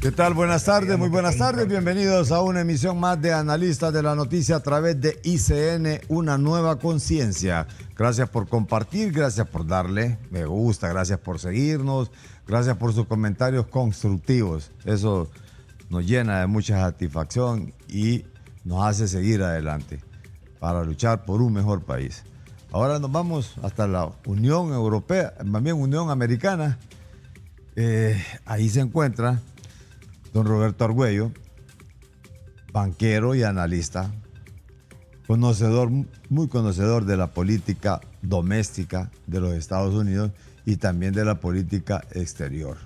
¿Qué tal? Buenas tardes, muy buenas tardes. Bienvenidos a una emisión más de Analistas de la Noticia a través de ICN, una nueva conciencia. Gracias por compartir, gracias por darle me gusta, gracias por seguirnos, gracias por sus comentarios constructivos. Eso nos llena de mucha satisfacción y nos hace seguir adelante para luchar por un mejor país. Ahora nos vamos hasta la Unión Europea, más bien Unión Americana. Ahí se encuentra don Roberto Argüello, banquero y analista, muy conocedor de la política doméstica de los Estados Unidos y también de la política exterior.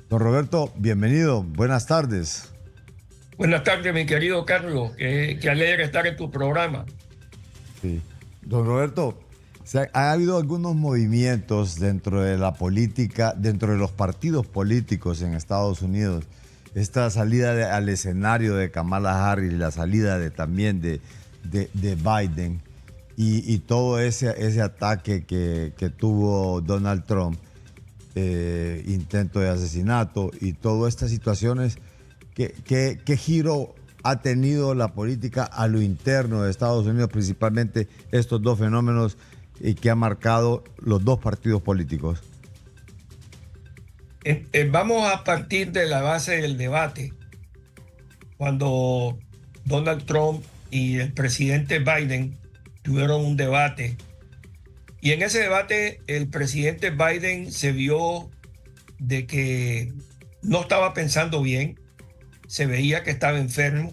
Don Roberto, bienvenido, buenas tardes. Buenas tardes, mi querido Carlos, que alegre estar en tu programa. Sí. Don Roberto, ha habido algunos movimientos dentro de la política, dentro de los partidos políticos en Estados Unidos. Esta salida al escenario de Kamala Harris, la salida también de Biden y todo ese ataque que tuvo Donald Trump, intento de asesinato y todas estas situaciones, ¿qué giro ha tenido la política a lo interno de Estados Unidos, principalmente estos dos fenómenos y que ha marcado los dos partidos políticos? Vamos a partir de la base del debate. Cuando Donald Trump y el presidente Biden tuvieron un debate, y en ese debate el presidente Biden se vio de que no estaba pensando bien, se veía que estaba enfermo,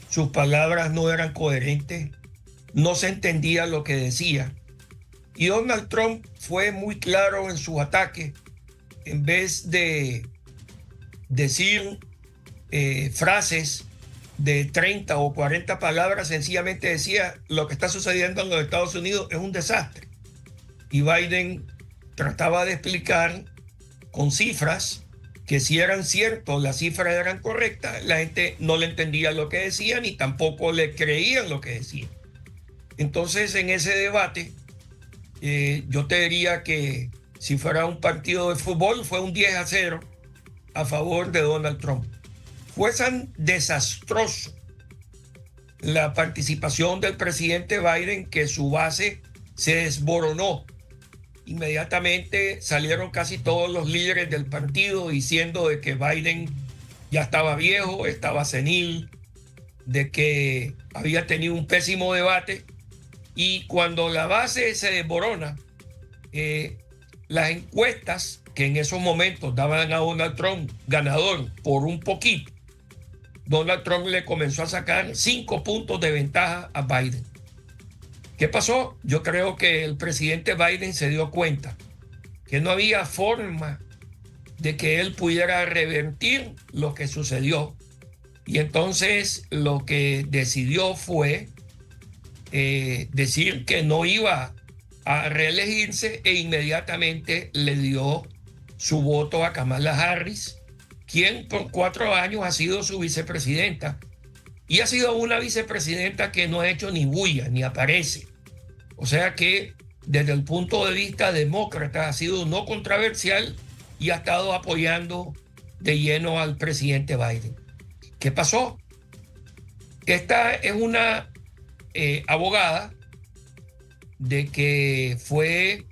sus palabras no eran coherentes, no se entendía lo que decía. Y Donald Trump fue muy claro en sus ataques. En vez de decir frases de 30 o 40 palabras, sencillamente decía: lo que está sucediendo en los Estados Unidos es un desastre. Y Biden trataba de explicar con cifras que si eran ciertos, las cifras eran correctas, la gente no le entendía lo que decía ni tampoco le creían lo que decía. Entonces, en ese debate, yo te diría que si fuera un partido de fútbol, fue un 10-0 a favor de Donald Trump. Fue tan desastroso la participación del presidente Biden que su base se desboronó. Inmediatamente salieron casi todos los líderes del partido diciendo de que Biden ya estaba viejo, estaba senil, de que había tenido un pésimo debate. Y cuando la base se desborona, las encuestas que en esos momentos daban a Donald Trump ganador por un poquito, Donald Trump le comenzó a sacar 5 puntos de ventaja a Biden. ¿Qué pasó? Yo creo que el presidente Biden se dio cuenta que no había forma de que él pudiera revertir lo que sucedió. Y entonces lo que decidió fue decir que no iba a reelegirse e inmediatamente le dio su voto a Kamala Harris, quien por 4 años ha sido su vicepresidenta. Y ha sido una vicepresidenta que no ha hecho ni bulla, ni aparece. O sea que desde el punto de vista demócrata ha sido no controversial y ha estado apoyando de lleno al presidente Biden. ¿Qué pasó? Esta es una abogada de que fue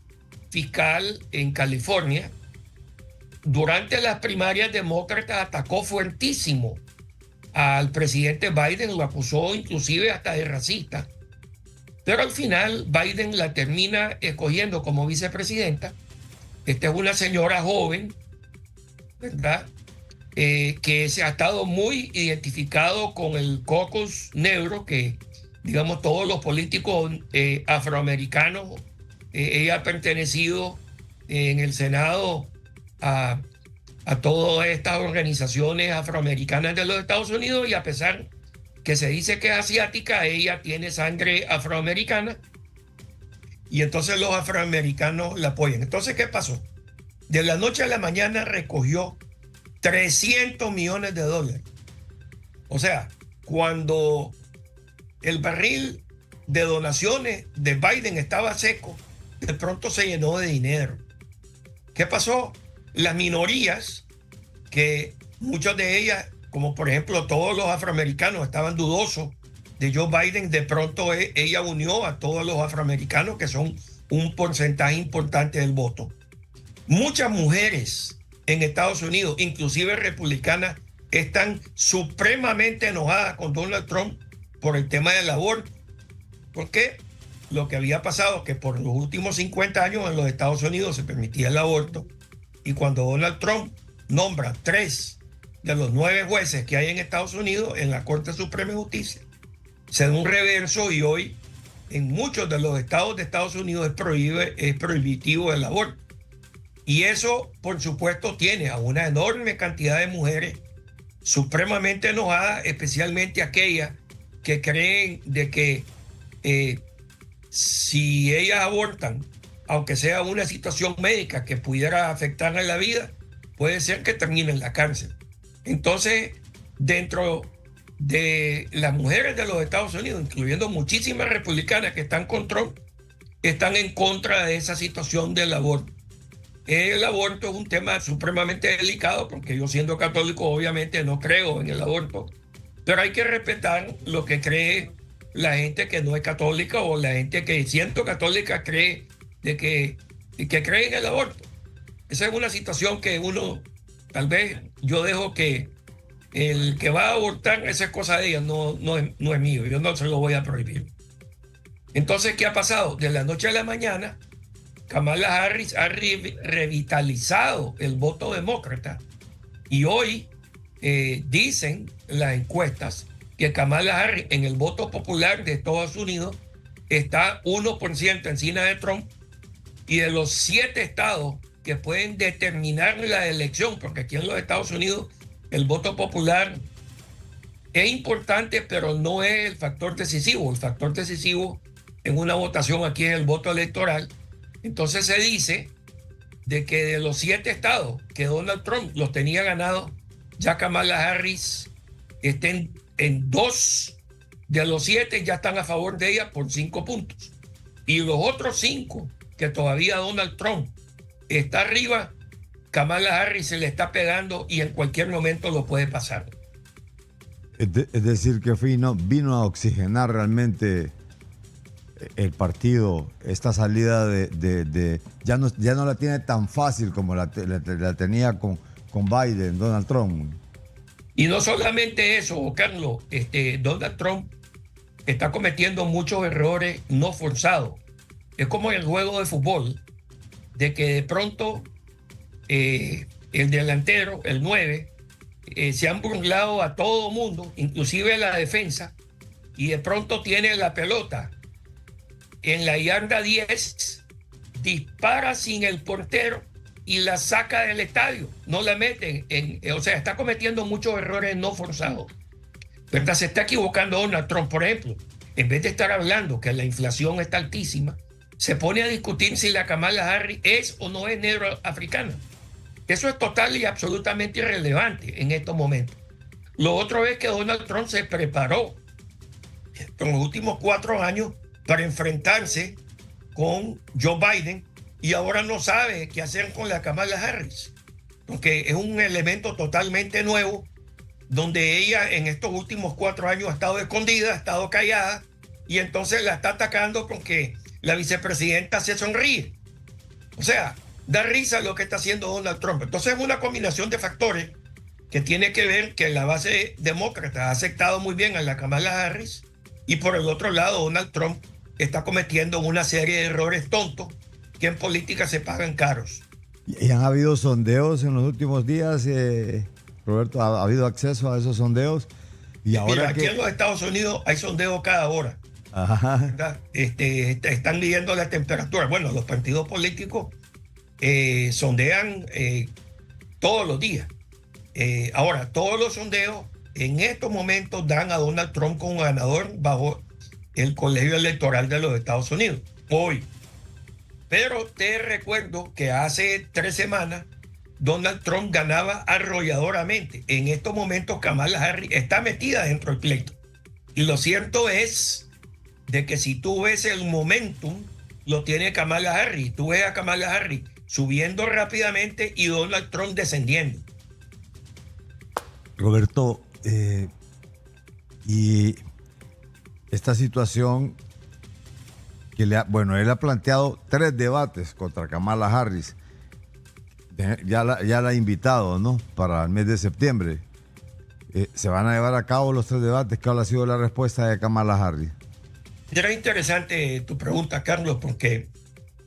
fiscal en California. Durante las primarias demócratas atacó fuertísimo al presidente Biden, lo acusó inclusive hasta de racista. Pero al final Biden la termina escogiendo como vicepresidenta. Esta es una señora joven, ¿verdad? Que se ha estado muy identificado con el caucus negro, que digamos todos los políticos afroamericanos. Ella ha pertenecido en el Senado a todas estas organizaciones afroamericanas de los Estados Unidos, y a pesar que se dice que es asiática, ella tiene sangre afroamericana y entonces los afroamericanos la apoyan. Entonces, ¿qué pasó? De la noche a la mañana recogió $300 millones. O sea, cuando el barril de donaciones de Biden estaba seco, de pronto se llenó de dinero. ¿Qué pasó? Las minorías que muchas de ellas, como por ejemplo todos los afroamericanos estaban dudosos de Joe Biden, de pronto ella unió a todos los afroamericanos, que son un porcentaje importante del voto. Muchas mujeres en Estados Unidos, inclusive republicanas, están supremamente enojadas con Donald Trump por el tema del aborto. Porque lo que había pasado es que por los últimos 50 años en los Estados Unidos se permitía el aborto, y cuando Donald Trump nombra 3 de los 9 jueces que hay en Estados Unidos en la Corte Suprema de Justicia, se da un reverso y hoy en muchos de los estados de Estados Unidos es prohibitivo el aborto. Y eso, por supuesto, tiene a una enorme cantidad de mujeres supremamente enojadas, especialmente aquellas que creen de que si ellas abortan, aunque sea una situación médica que pudiera afectarle la vida, puede ser que termine en la cárcel. Entonces, dentro de las mujeres de los Estados Unidos, incluyendo muchísimas republicanas que están con Trump, están en contra de esa situación del aborto. El aborto es un tema supremamente delicado, porque yo, siendo católico, obviamente no creo en el aborto, pero hay que respetar lo que cree la gente que no es católica, o la gente que, siendo católica, cree que cree en el aborto. Esa es una situación que uno, tal vez yo dejo que el que va a abortar, esa es cosa de ella, no es mío, yo no se lo voy a prohibir. Entonces, ¿qué ha pasado? De la noche a la mañana, Kamala Harris ha revitalizado el voto demócrata, y hoy dicen las encuestas que Kamala Harris en el voto popular de Estados Unidos está 1% encima de Trump, y de los 7 estados que pueden determinar la elección, porque aquí en los Estados Unidos el voto popular es importante, pero no es el factor decisivo. El factor decisivo en una votación aquí es el voto electoral. Entonces se dice de que de los 7 estados que Donald Trump los tenía ganados, ya Kamala Harris estén en 2 de los 7 ya están a favor de ella por 5 puntos. Y los otros 5 que todavía Donald Trump está arriba, Kamala Harris se le está pegando y en cualquier momento lo puede pasar. Es decir, que vino a oxigenar realmente el partido, esta salida ya no la tiene tan fácil como la tenía con Biden, Donald Trump. Y no solamente eso, Carlos, Donald Trump está cometiendo muchos errores no forzados. Es como en el juego de fútbol, de que de pronto el delantero, el 9, se han burlado a todo mundo, inclusive la defensa, y de pronto tiene la pelota en la yarda 10, dispara sin el portero y la saca del estadio, no la meten o sea, está cometiendo muchos errores no forzados, ¿verdad? Se está equivocando Donald Trump, por ejemplo. En vez de estar hablando que la inflación está altísima, se pone a discutir si la Kamala Harris es o no es negro africana. Eso es total y absolutamente irrelevante en estos momentos. Lo otro es que Donald Trump se preparó en los últimos 4 años para enfrentarse con Joe Biden, y ahora no sabe qué hacer con la Kamala Harris, porque es un elemento totalmente nuevo, donde ella en estos últimos 4 años ha estado escondida, ha estado callada, y entonces la está atacando porque la vicepresidenta se sonríe. O sea, da risa lo que está haciendo Donald Trump. Entonces es una combinación de factores que tiene que ver que la base demócrata ha aceptado muy bien a la Kamala Harris, y por el otro lado Donald Trump está cometiendo una serie de errores tontos que en política se pagan caros. ¿Y han habido sondeos en los últimos días, Roberto? ¿Ha habido acceso a esos sondeos? Y ahora mira, aquí en los Estados Unidos hay sondeos cada hora. Ajá. Están midiendo la temperatura. Bueno, los partidos políticos sondean todos los días. Ahora, todos los sondeos en estos momentos dan a Donald Trump como ganador bajo el colegio electoral de los Estados Unidos, hoy. Pero te recuerdo que hace 3 semanas Donald Trump ganaba arrolladoramente. En estos momentos Kamala Harris está metida dentro del pleito. Y lo cierto es de que si tú ves el momentum, lo tiene Kamala Harris. Tú ves a Kamala Harris subiendo rápidamente y Donald Trump descendiendo. Roberto, y esta situación que bueno, él ha planteado 3 debates contra Kamala Harris. Ya la ha invitado, ¿no? Para el mes de septiembre. ¿Se van a llevar a cabo los 3 debates? ¿Cuál ha sido la respuesta de Kamala Harris? Era interesante tu pregunta, Carlos, porque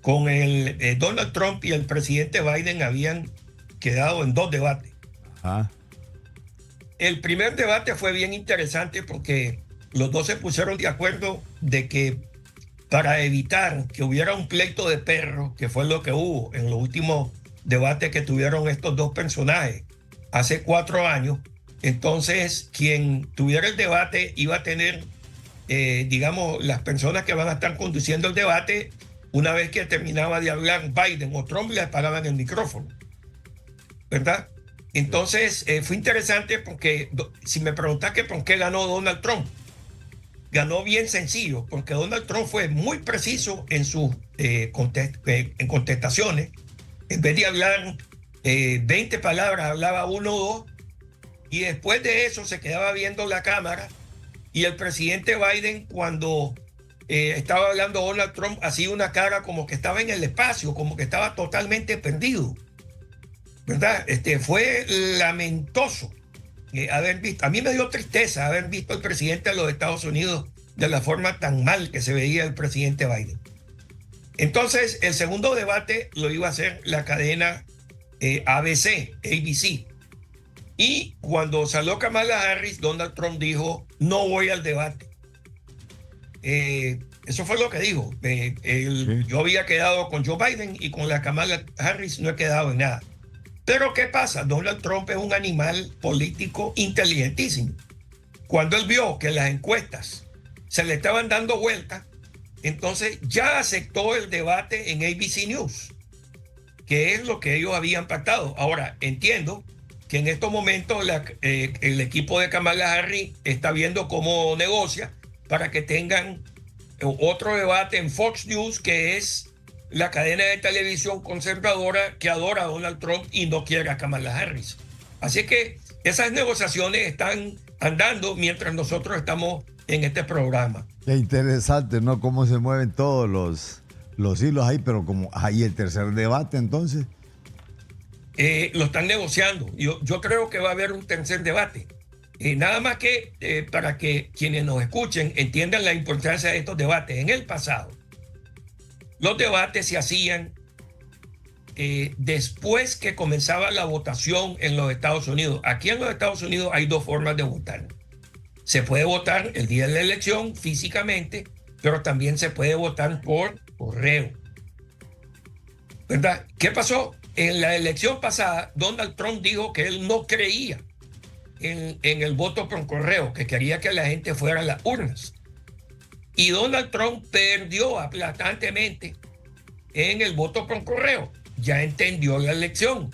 con el Donald Trump y el presidente Biden habían quedado en 2 debates. Ajá. El primer debate fue bien interesante porque los dos se pusieron de acuerdo de que para evitar que hubiera un pleito de perros, que fue lo que hubo en los últimos debates que tuvieron estos 2 personajes hace 4 años, entonces quien tuviera el debate iba a tener, digamos, las personas que van a estar conduciendo el debate, una vez que terminaba de hablar Biden o Trump, le apagaban el micrófono, ¿verdad? Entonces fue interesante porque si me preguntas que por qué ganó Donald Trump, ganó bien sencillo, porque Donald Trump fue muy preciso en sus en contestaciones. En vez de hablar 20 palabras, hablaba 1 o 2, y después de eso se quedaba viendo la cámara, y el presidente Biden, cuando estaba hablando Donald Trump, hacía una cara como que estaba en el espacio, como que estaba totalmente perdido, ¿verdad? Fue lamentoso haber visto, a mí me dio tristeza haber visto al presidente de los Estados Unidos de la forma tan mal que se veía el presidente Biden. Entonces, el segundo debate lo iba a hacer la cadena ABC. Y cuando salió Kamala Harris, Donald Trump dijo, no voy al debate. Eso fue lo que dijo. Sí. Yo había quedado con Joe Biden y con la Kamala Harris no he quedado en nada. Pero ¿qué pasa? Donald Trump es un animal político inteligentísimo. Cuando él vio que las encuestas se le estaban dando vueltas, entonces ya aceptó el debate en ABC News, que es lo que ellos habían pactado. Ahora, entiendo que en estos momentos el equipo de Kamala Harris está viendo cómo negocia para que tengan otro debate en Fox News, que es la cadena de televisión conservadora que adora a Donald Trump y no quiere a Kamala Harris. Así que esas negociaciones están andando mientras nosotros estamos en este programa. Qué interesante, ¿no? Cómo se mueven todos los hilos ahí, pero como hay el tercer debate, entonces. Lo están negociando. Yo creo que va a haber un tercer debate. Nada más que para que quienes nos escuchen entiendan la importancia de estos debates. En el pasado, los debates se hacían después que comenzaba la votación en los Estados Unidos. Aquí en los Estados Unidos hay 2 formas de votar. Se puede votar el día de la elección físicamente, pero también se puede votar por correo, ¿verdad? ¿Qué pasó? En la elección pasada, Donald Trump dijo que él no creía en el voto por correo, que quería que la gente fuera a las urnas. Y Donald Trump perdió aplastantemente en el voto por correo. Ya entendió la elección.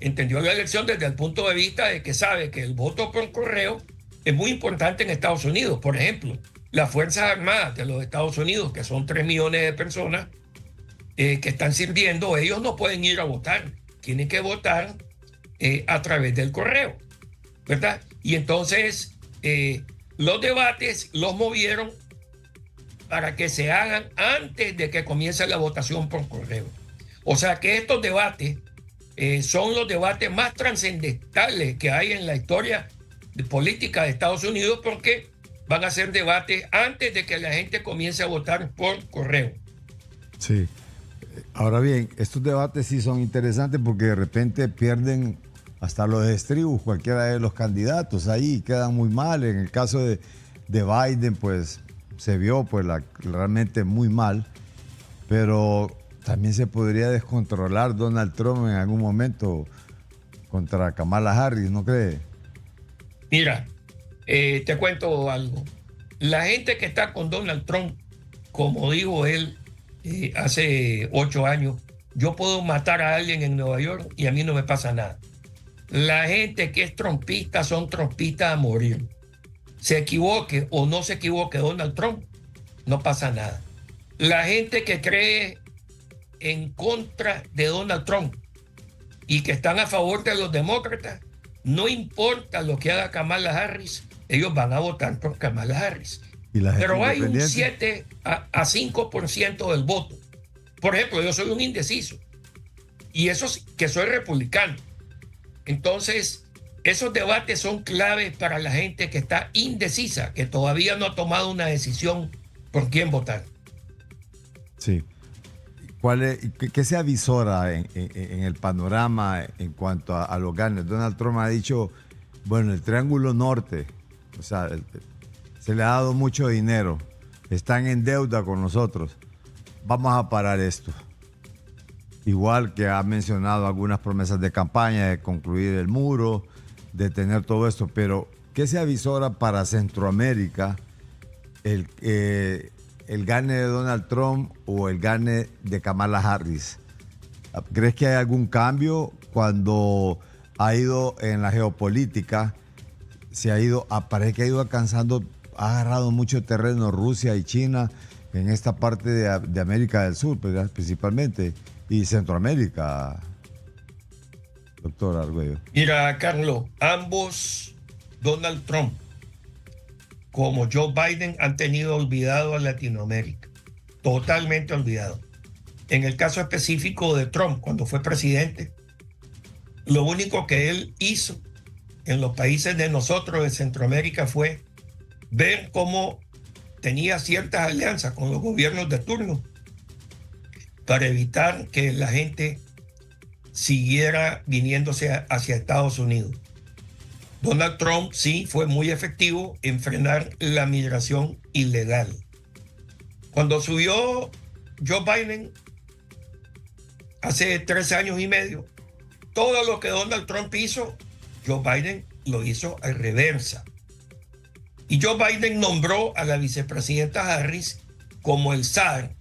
Entendió la elección desde el punto de vista de que sabe que el voto por correo es muy importante en Estados Unidos. Por ejemplo, las Fuerzas Armadas de los Estados Unidos, que son 3 millones de personas que están sirviendo, ellos no pueden ir a votar. Tienen que votar a través del correo, ¿verdad? Y entonces los debates los movieron para que se hagan antes de que comience la votación por correo. O sea que estos debates son los debates más trascendentales que hay en la historia política de Estados Unidos, porque van a ser debates antes de que la gente comience a votar por correo. Sí. Ahora bien, estos debates sí son interesantes porque de repente pierden hasta los estribos cualquiera de los candidatos ahí, quedan muy mal. En el caso de Biden, pues se vio pues realmente muy mal, pero también se podría descontrolar Donald Trump en algún momento contra Kamala Harris, ¿no cree? Mira, te cuento algo. La gente que está con Donald Trump, como dijo él hace 8 años, yo puedo matar a alguien en Nueva York y a mí no me pasa nada. La gente que es trumpista son trumpistas a morir. Se equivoque o no se equivoque Donald Trump, no pasa nada. La gente que cree en contra de Donald Trump y que están a favor de los demócratas, no importa lo que haga Kamala Harris, ellos van a votar por Kamala Harris. ¿Y la gente Pero hay un independiente? 7 a 5% del voto. Por ejemplo, yo soy un indeciso y eso sí, que soy republicano. Entonces, esos debates son claves para la gente que está indecisa, que todavía no ha tomado una decisión por quién votar. Sí. ¿Qué se avisora en el panorama en cuanto a los ganes? Donald Trump ha dicho, bueno, el Triángulo Norte, o sea, se le ha dado mucho dinero, están en deuda con nosotros, vamos a parar esto. Igual que ha mencionado algunas promesas de campaña de concluir el muro, de tener todo esto, pero ¿qué se avisora para Centroamérica? El gane de Donald Trump o el gane de Kamala Harris. ¿Crees que hay algún cambio cuando ha ido en la geopolítica? Parece que ha ido alcanzando, ha agarrado mucho terreno Rusia y China en esta parte de América del Sur, ¿verdad? Principalmente, y Centroamérica, doctor Argüello. Mira, Carlos, ambos, Donald Trump como Joe Biden, han tenido olvidado a Latinoamérica, totalmente olvidado. En el caso específico de Trump, cuando fue presidente, lo único que él hizo en los países de nosotros de Centroamérica fue ver cómo tenía ciertas alianzas con los gobiernos de turno para evitar que la gente siguiera viniéndose hacia Estados Unidos. Donald Trump sí fue muy efectivo en frenar la migración ilegal. Cuando subió Joe Biden hace 3 años y medio, todo lo que Donald Trump hizo, Joe Biden lo hizo a reversa. Y Joe Biden nombró a la vicepresidenta Harris como el SAR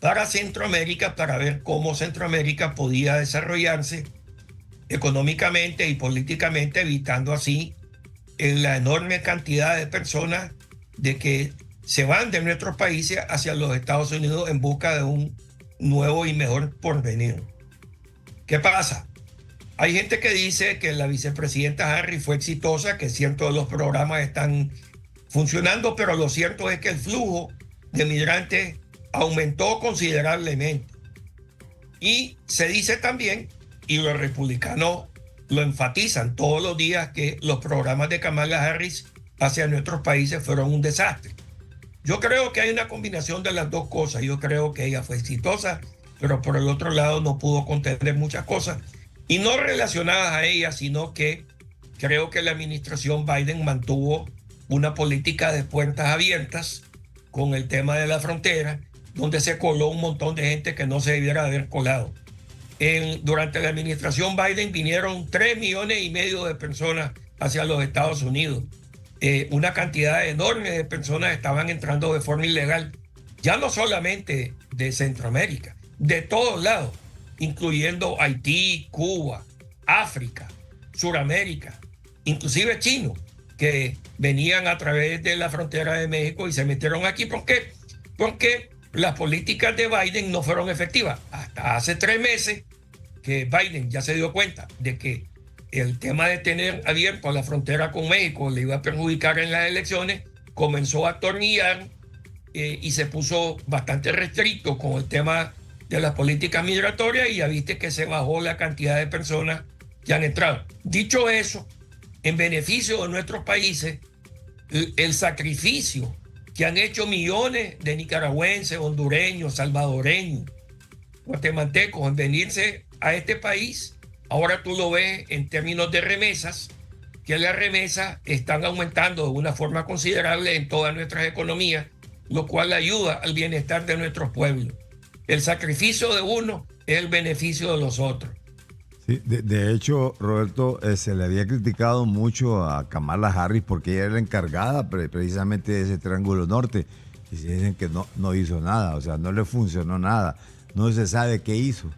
para Centroamérica, para ver cómo Centroamérica podía desarrollarse económicamente y políticamente, evitando así la enorme cantidad de personas de que se van de nuestros países hacia los Estados Unidos en busca de un nuevo y mejor porvenir. ¿Qué pasa? Hay gente que dice que la vicepresidenta Harris fue exitosa, que ciertos de los programas están funcionando, pero lo cierto es que el flujo de migrantes aumentó considerablemente. Y se dice también, y los republicanos lo enfatizan todos los días, que los programas de Kamala Harris hacia nuestros países fueron un desastre. Yo creo que hay una combinación de las dos cosas. Yo creo que ella fue exitosa, pero por el otro lado no pudo contener muchas cosas, y no relacionadas a ella, sino que creo que la administración Biden mantuvo una política de puertas abiertas con el tema de la frontera, donde se coló un montón de gente que no se debiera haber colado. Durante la administración Biden vinieron 3,5 millones de personas hacia los Estados Unidos. Una cantidad enorme de personas estaban entrando de forma ilegal, ya no solamente de Centroamérica, de todos lados, incluyendo Haití, Cuba, África, Suramérica, inclusive chinos, que venían a través de la frontera de México y se metieron aquí. ¿Por qué? Porque las políticas de Biden no fueron efectivas. Hasta hace 3 meses que Biden ya se dio cuenta de que el tema de tener abierto la frontera con México le iba a perjudicar en las elecciones, comenzó a atornillar y se puso bastante restricto con el tema de las políticas migratorias, y ya viste que se bajó la cantidad de personas que han entrado. Dicho eso, en beneficio de nuestros países, el sacrificio que han hecho millones de nicaragüenses, hondureños, salvadoreños, guatemaltecos en venirse a este país, ahora tú lo ves en términos de remesas, que las remesas están aumentando de una forma considerable en todas nuestras economías, lo cual ayuda al bienestar de nuestros pueblos. El sacrificio de uno es el beneficio de los otros. Sí, de hecho, Roberto, se le había criticado mucho a Kamala Harris porque ella era la encargada precisamente de ese Triángulo Norte, y se dicen que no hizo nada, o sea, no le funcionó nada, no se sabe qué hizo.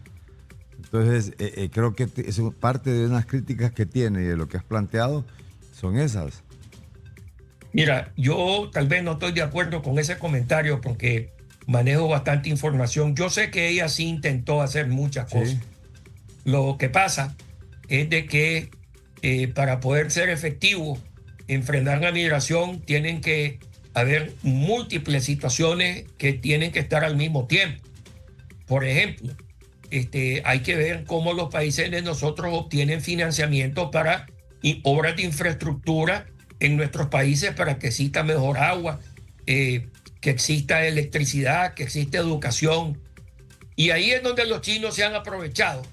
Entonces, creo que es parte de unas críticas que tiene y de lo que has planteado son esas. Mira, yo tal vez no estoy de acuerdo con ese comentario porque manejo bastante información. Yo sé que ella sí intentó hacer muchas cosas. Sí. Lo que pasa es de que para poder ser efectivos en frenar la migración, tienen que haber múltiples situaciones que tienen que estar al mismo tiempo. Por ejemplo, hay que ver cómo los países de nosotros obtienen financiamiento para obras de infraestructura en nuestros países para que exista mejor agua, que exista electricidad, que exista educación. Y ahí es donde los chinos se han aprovechado,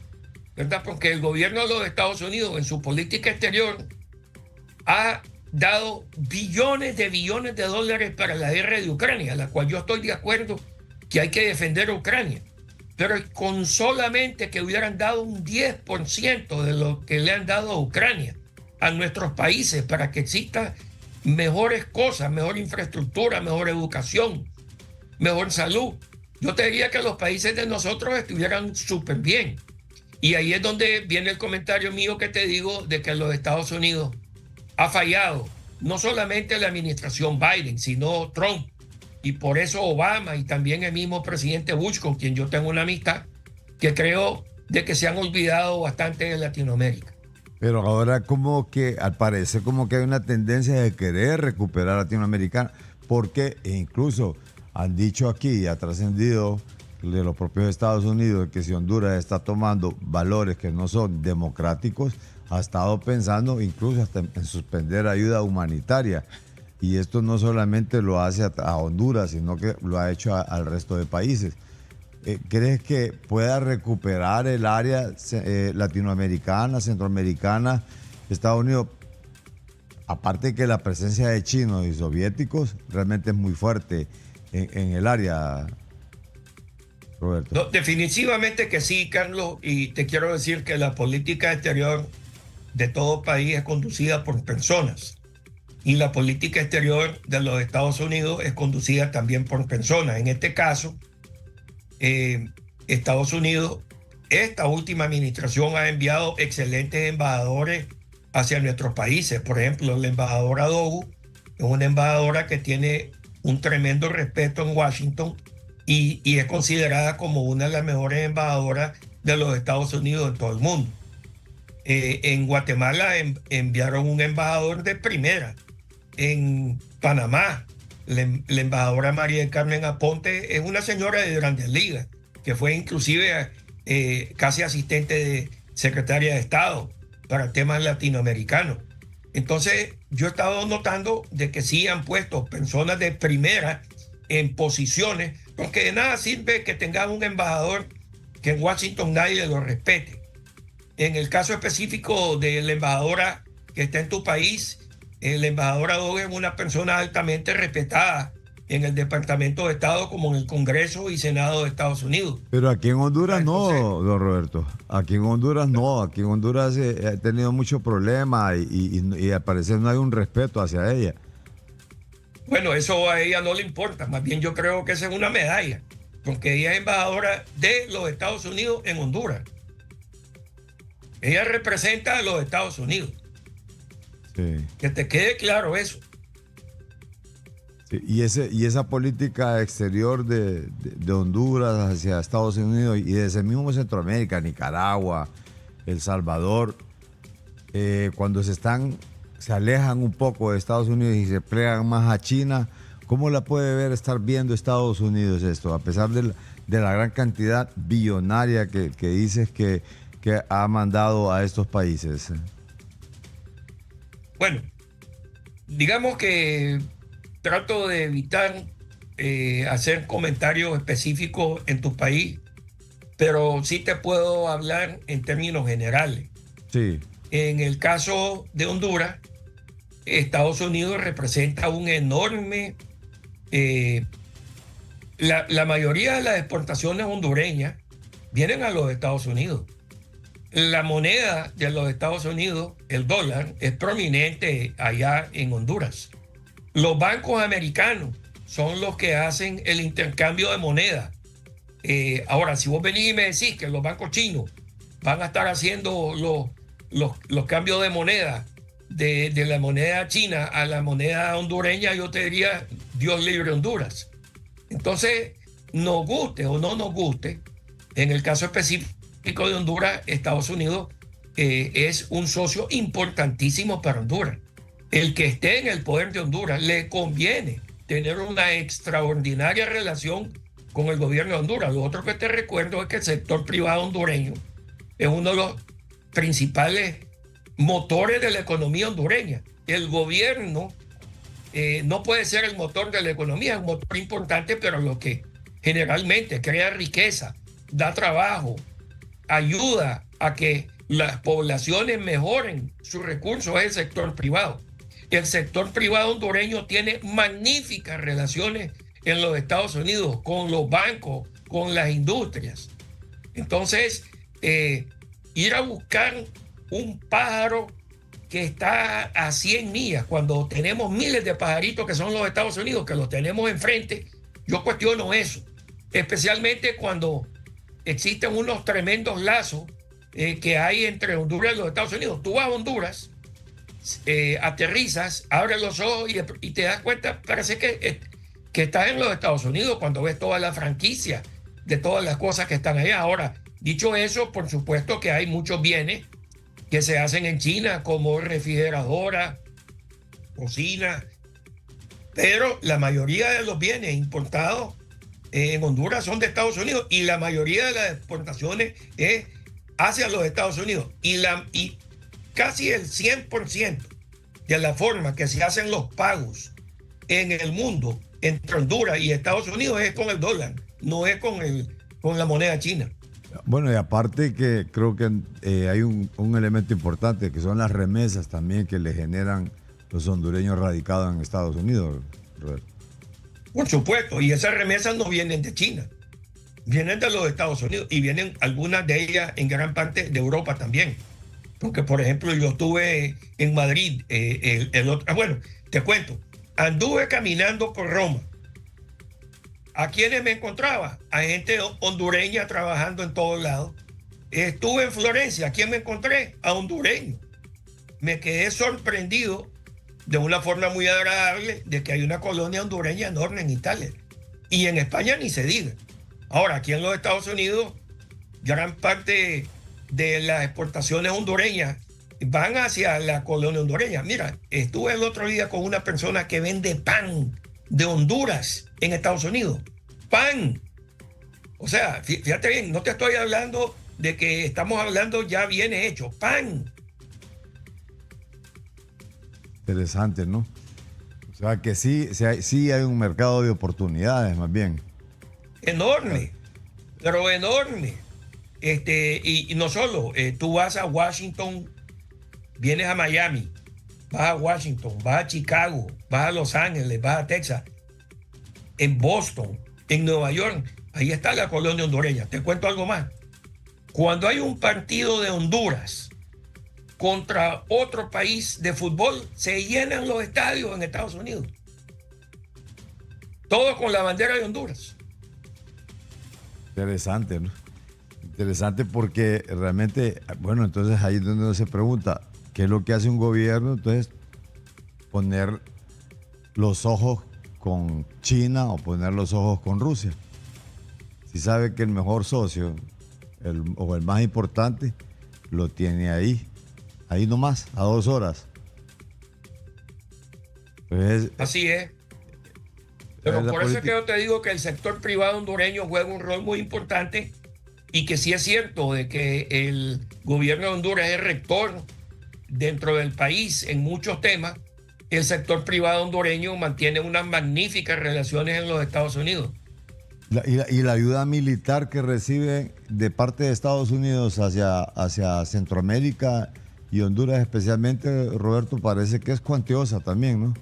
¿verdad? Porque el gobierno de los Estados Unidos en su política exterior ha dado billones de dólares para la guerra de Ucrania, la cual yo estoy de acuerdo que hay que defender a Ucrania. Pero con solamente que hubieran dado un 10% de lo que le han dado a Ucrania, a nuestros países, para que exista mejores cosas, mejor infraestructura, mejor educación, mejor salud, yo te diría que los países de nosotros estuvieran súper bien. Y ahí es donde viene el comentario mío que te digo de que los Estados Unidos ha fallado, no solamente la administración Biden, sino Trump. Y por eso Obama y también el mismo presidente Bush, con quien yo tengo una amistad, que creo de que se han olvidado bastante de Latinoamérica. Pero ahora como que al parecer como que hay una tendencia de querer recuperar Latinoamérica, porque incluso han dicho aquí y ha trascendido de los propios Estados Unidos que si Honduras está tomando valores que no son democráticos, ha estado pensando incluso hasta en suspender ayuda humanitaria. Y esto no solamente lo hace a Honduras, sino que lo ha hecho al resto de países. ¿Crees que pueda recuperar el área latinoamericana, centroamericana, Estados Unidos? Aparte que la presencia de chinos y soviéticos realmente es muy fuerte en el área, Roberto. No, definitivamente que sí, Carlos, y te quiero decir que la política exterior de todo país es conducida por personas. Y la política exterior de los Estados Unidos es conducida también por personas. En este caso, Estados Unidos, esta última administración ha enviado excelentes embajadores hacia nuestros países. Por ejemplo, la embajadora Dogu es una embajadora que tiene un tremendo respeto en Washington y es considerada como una de las mejores embajadoras de los Estados Unidos en todo el mundo. En Guatemala enviaron un embajador de primera. En Panamá, la embajadora María del Carmen Aponte es una señora de Grandes Ligas, que fue inclusive casi asistente de secretaria de Estado para temas latinoamericanos. Entonces, yo he estado notando de que sí han puesto personas de primera en posiciones, porque de nada sirve que tengas un embajador que en Washington nadie lo respete. En el caso específico de la embajadora que está en tu país, la embajadora Dogu es una persona altamente respetada en el Departamento de Estado como en el Congreso y Senado de Estados Unidos. Pero aquí en Honduras Entonces, no, don Roberto. Aquí en Honduras no. Aquí en Honduras ha tenido muchos problemas y al parecer no hay un respeto hacia ella. bueno, eso a ella no le importa. Más bien yo creo que esa es una medalla, porque ella es embajadora de los Estados Unidos en Honduras. Ella representa a los Estados Unidos. Sí. Que te quede claro eso. Sí, y esa política exterior de Honduras hacia Estados Unidos y desde el mismo Centroamérica, Nicaragua, El Salvador, cuando se alejan un poco de Estados Unidos y se plegan más a China, ¿cómo la puede estar viendo Estados Unidos esto? A pesar de la gran cantidad billonaria que dices que ha mandado a estos países. Bueno, digamos que trato de evitar hacer comentarios específicos en tu país, pero sí te puedo hablar en términos generales. Sí. En el caso de Honduras, Estados Unidos representa un enorme... la mayoría de las exportaciones hondureñas vienen a los Estados Unidos. La moneda de los Estados Unidos, el dólar, es prominente allá en Honduras. Los bancos americanos son los que hacen el intercambio de moneda. Ahora, si vos venís y me decís que los bancos chinos van a estar haciendo los cambios de moneda de la moneda china a la moneda hondureña, yo te diría, Dios libre Honduras. Entonces, nos guste o no nos guste, en el caso específico de Honduras, Estados Unidos es un socio importantísimo para Honduras. El que esté en el poder de Honduras le conviene tener una extraordinaria relación con el gobierno de Honduras. Lo otro que te recuerdo es que el sector privado hondureño es uno de los principales motores de la economía hondureña. El gobierno no puede ser el motor de la economía, es un motor importante, pero lo que generalmente crea riqueza, da trabajo, ayuda a que las poblaciones mejoren sus recursos es el sector privado. El sector privado hondureño tiene magníficas relaciones en los Estados Unidos con los bancos, con las industrias. Entonces, ir a buscar un pájaro que está a 100 millas, cuando tenemos miles de pajaritos que son los Estados Unidos, que los tenemos enfrente, yo cuestiono eso, especialmente cuando existen unos tremendos lazos que hay entre Honduras y los Estados Unidos. Tú vas a Honduras, aterrizas, abres los ojos y te das cuenta, parece que estás en los Estados Unidos cuando ves toda la franquicia de todas las cosas que están allá. Ahora, dicho eso, por supuesto que hay muchos bienes que se hacen en China, como refrigeradoras, cocinas, pero la mayoría de los bienes importados en Honduras son de Estados Unidos y la mayoría de las exportaciones es hacia los Estados Unidos y casi el 100% de la forma que se hacen los pagos en el mundo entre Honduras y Estados Unidos es con el dólar, no es con la moneda china. Bueno, y aparte que creo que hay un elemento importante, que son las remesas también que le generan los hondureños radicados en Estados Unidos, Roberto. Por supuesto, y esas remesas no vienen de China, vienen de los Estados Unidos y vienen algunas de ellas en gran parte de Europa también. Porque, por ejemplo, yo estuve en Madrid, bueno, te cuento, anduve caminando por Roma. ¿A quiénes me encontraba? A gente hondureña trabajando en todos lados. Estuve en Florencia. ¿A quién me encontré? A hondureños. Me quedé sorprendido de una forma muy agradable de que hay una colonia hondureña enorme en Italia. Y en España ni se diga. Ahora, aquí en los Estados Unidos, gran parte de las exportaciones hondureñas van hacia la colonia hondureña. Mira, estuve el otro día con una persona que vende pan de Honduras en Estados Unidos. Pan. O sea, fíjate bien, no te estoy hablando de que estamos hablando ya viene hecho. Pan. Interesante, ¿no? O sea, que sí hay un mercado de oportunidades, más bien. Enorme, pero enorme. Y no solo, tú vas a Washington, vienes a Miami, vas a Washington, vas a Chicago, vas a Los Ángeles, vas a Texas, en Boston, en Nueva York, ahí está la colonia hondureña. Te cuento algo más. Cuando hay un partido de Honduras contra otro país de fútbol, se llenan los estadios en Estados Unidos. Todo con la bandera de Honduras. Interesante, ¿no? Interesante porque realmente, bueno, entonces ahí es donde uno se pregunta, ¿qué es lo que hace un gobierno? Entonces, poner los ojos con China o poner los ojos con Rusia. Si sabe que el mejor socio o el más importante lo tiene ahí nomás, a 2 horas. Entonces, así es. Pero por eso es que yo te digo que el sector privado hondureño juega un rol muy importante y que sí es cierto de que el gobierno de Honduras es rector dentro del país en muchos temas. El sector privado hondureño mantiene unas magníficas relaciones en los Estados Unidos. Y la ayuda militar que recibe de parte de Estados Unidos hacia Centroamérica y Honduras especialmente, Roberto, parece que es cuantiosa también, ¿no?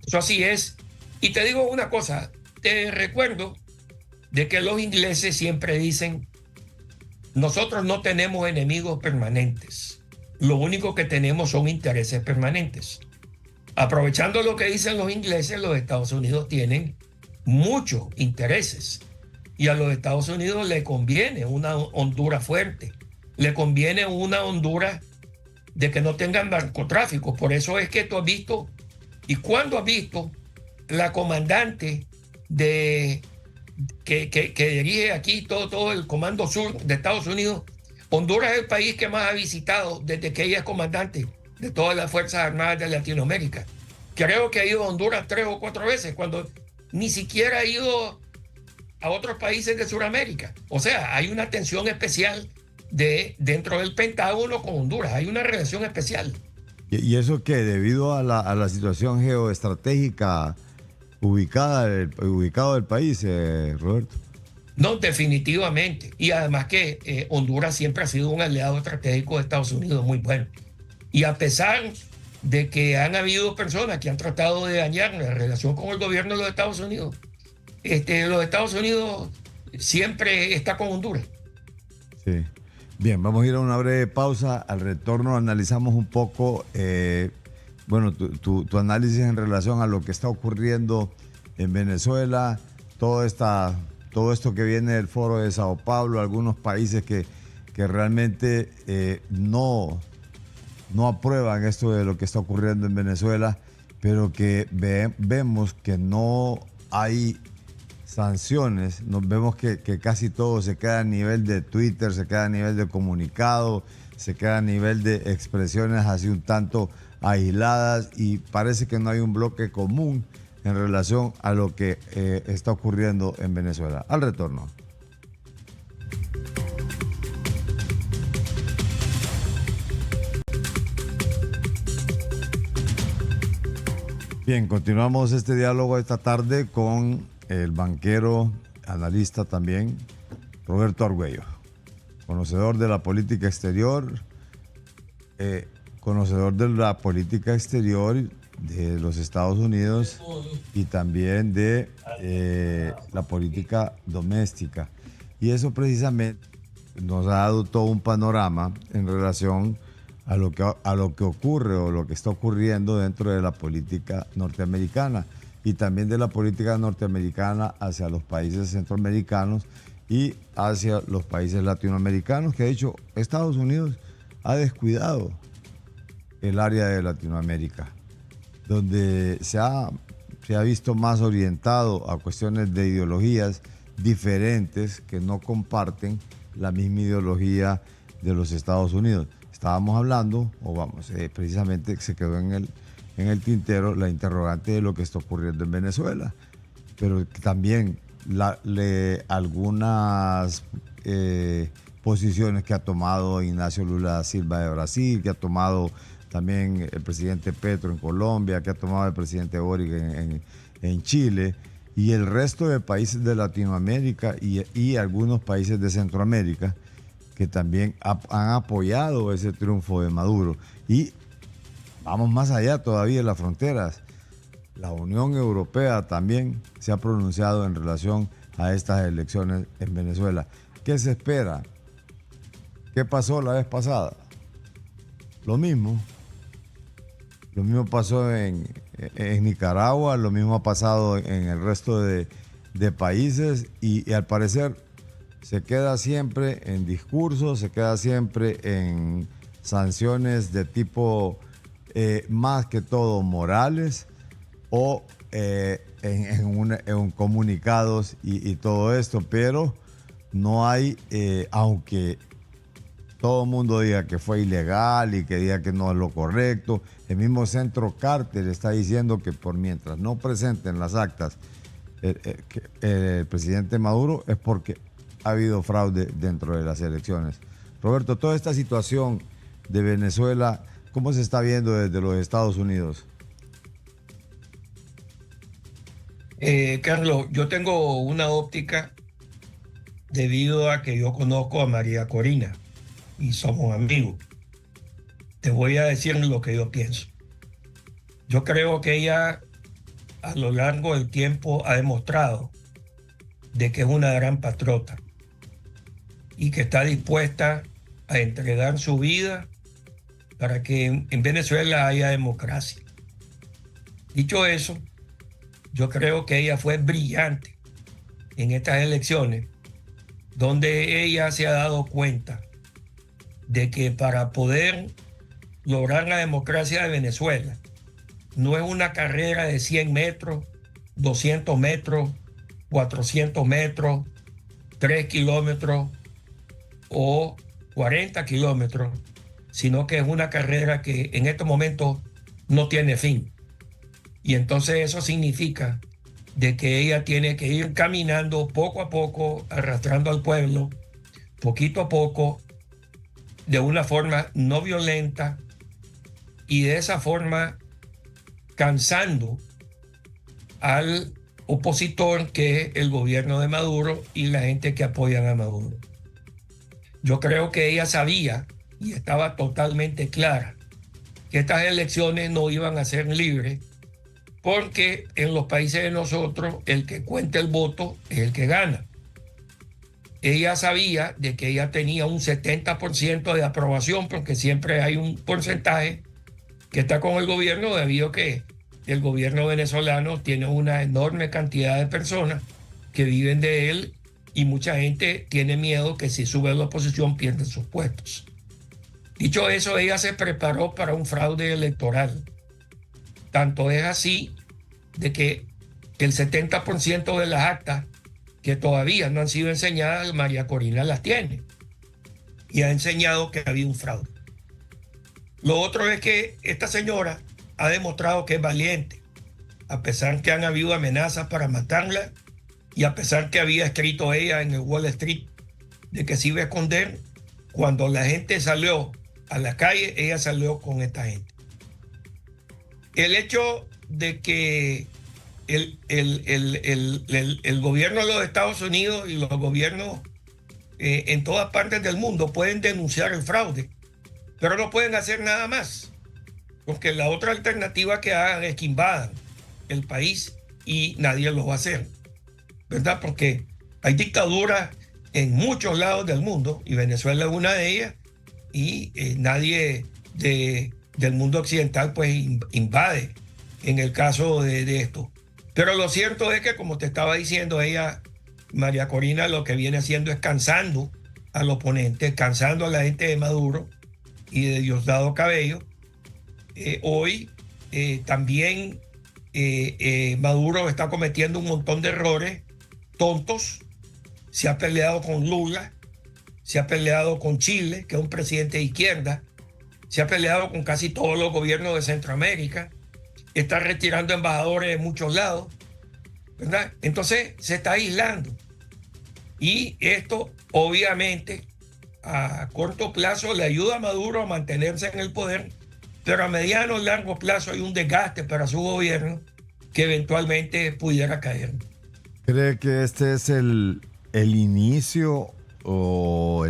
Eso así es. Y te digo una cosa, te recuerdo de que los ingleses siempre dicen, nosotros no tenemos enemigos permanentes, lo único que tenemos son intereses permanentes. Aprovechando lo que dicen los ingleses, los Estados Unidos tienen muchos intereses y a los Estados Unidos le conviene una Honduras fuerte, le conviene una Honduras de que no tengan narcotráfico. Por eso es que tú has visto, y cuando has visto la comandante que dirige aquí todo el Comando Sur de Estados Unidos Honduras es el país que más ha visitado desde que ella es comandante de todas las Fuerzas Armadas de Latinoamérica. Creo que ha ido a Honduras 3 o 4 veces, cuando ni siquiera ha ido a otros países de Sudamérica. O sea, hay una tensión especial dentro del Pentágono con Honduras. Hay una relación especial. ¿Y eso qué? Debido a la situación geoestratégica ubicado del país, Roberto. No, definitivamente. Y además que Honduras siempre ha sido un aliado estratégico de Estados Unidos muy bueno. Y a pesar de que han habido personas que han tratado de dañar la relación con el gobierno de los Estados Unidos, los Estados Unidos siempre está con Honduras. Sí. Bien, vamos a ir a una breve pausa. Al retorno analizamos un poco, tu análisis en relación a lo que está ocurriendo en Venezuela, todo esto que viene del Foro de Sao Paulo, algunos países que realmente no aprueban esto de lo que está ocurriendo en Venezuela, pero que vemos que no hay sanciones. Nos vemos que casi todo se queda a nivel de Twitter, se queda a nivel de comunicado, se queda a nivel de expresiones así un tanto aisladas, y parece que no hay un bloque común en relación a lo que está ocurriendo en Venezuela. Al retorno. Bien, continuamos este diálogo esta tarde con el banquero, analista también, Roberto Argüello, conocedor de la política exterior, de los Estados Unidos y también de la política doméstica. Y eso precisamente nos ha dado todo un panorama en relación a lo que ocurre o lo que está ocurriendo dentro de la política norteamericana, y también de la política norteamericana hacia los países centroamericanos y hacia los países latinoamericanos, que de hecho Estados Unidos ha descuidado el área de Latinoamérica, donde se ha visto más orientado a cuestiones de ideologías diferentes que no comparten la misma ideología de los Estados Unidos. Estábamos hablando, precisamente se quedó en el tintero la interrogante de lo que está ocurriendo en Venezuela, pero también algunas posiciones que ha tomado Ignacio Lula da Silva de Brasil, que ha tomado también el presidente Petro en Colombia, que ha tomado el presidente Boric en Chile, y el resto de países de Latinoamérica y algunos países de Centroamérica, que también han apoyado ese triunfo de Maduro. Y vamos más allá todavía de las fronteras. La Unión Europea también se ha pronunciado en relación a estas elecciones en Venezuela. ¿Qué se espera? ¿Qué pasó la vez pasada? Lo mismo. Lo mismo pasó en Nicaragua, lo mismo ha pasado en el resto de países, y al parecer se queda siempre en discursos, se queda siempre en sanciones de tipo más que todo morales, o en comunicados y todo esto, pero no hay, aunque todo el mundo diga que fue ilegal y que diga que no es lo correcto, el mismo Centro Carter está diciendo que por mientras no presenten las actas el presidente Maduro es porque ha habido fraude dentro de las elecciones. Roberto, toda esta situación de Venezuela, ¿cómo se está viendo desde los Estados Unidos? Carlos, yo tengo una óptica debido a que yo conozco a María Corina y somos amigos. Te voy a decir lo que yo pienso. Yo creo que ella a lo largo del tiempo ha demostrado de que es una gran patriota y que está dispuesta a entregar su vida para que en Venezuela haya democracia. Dicho eso, yo creo que ella fue brillante en estas elecciones, donde ella se ha dado cuenta de que para poder lograr la democracia de Venezuela no es una carrera de 100 metros, 200 metros, 400 metros, 3 kilómetros o 40 kilómetros, sino que es una carrera que en estos momentos no tiene fin. Y entonces eso significa de que ella tiene que ir caminando poco a poco, arrastrando al pueblo, poquito a poco, de una forma no violenta, y de esa forma cansando al opositor, que es el gobierno de Maduro y la gente que apoyan a Maduro. Yo creo que ella sabía y estaba totalmente clara que estas elecciones no iban a ser libres, porque en los países de nosotros el que cuenta el voto es el que gana. Ella sabía de que ella tenía un 70% de aprobación, porque siempre hay un porcentaje que está con el gobierno, debido a que el gobierno venezolano tiene una enorme cantidad de personas que viven de él, y mucha gente tiene miedo que si sube a la oposición pierden sus puestos. Dicho eso, ella se preparó para un fraude electoral. Tanto es así de que el 70% de las actas que todavía no han sido enseñadas, María Corina las tiene y ha enseñado que había un fraude. Lo otro es que esta señora ha demostrado que es valiente, a pesar que han habido amenazas para matarla, y a pesar que había escrito ella en el Wall Street de que se iba a esconder. Cuando la gente salió a la calle, ella salió con esta gente. El hecho de que el gobierno de los Estados Unidos y los gobiernos en todas partes del mundo pueden denunciar el fraude, pero no pueden hacer nada más, porque la otra alternativa que hagan es que invadan el país, y nadie lo va a hacer, ¿verdad? Porque hay dictaduras en muchos lados del mundo, y Venezuela es una de ellas, y nadie del mundo occidental pues invade en el caso de esto. Pero lo cierto es que, como te estaba diciendo, ella, María Corina, lo que viene haciendo es cansando al oponente, cansando a la gente de Maduro y de Diosdado Cabello. Hoy también Maduro está cometiendo un montón de errores tontos. Se ha peleado con Lula, se ha peleado con Chile, que es un presidente de izquierda, se ha peleado con casi todos los gobiernos de Centroamérica, está retirando embajadores de muchos lados, ¿verdad? Entonces se está aislando. Y esto, obviamente, a corto plazo le ayuda a Maduro a mantenerse en el poder, pero a mediano y largo plazo hay un desgaste para su gobierno que eventualmente pudiera caer. ¿Cree que este es el inicio o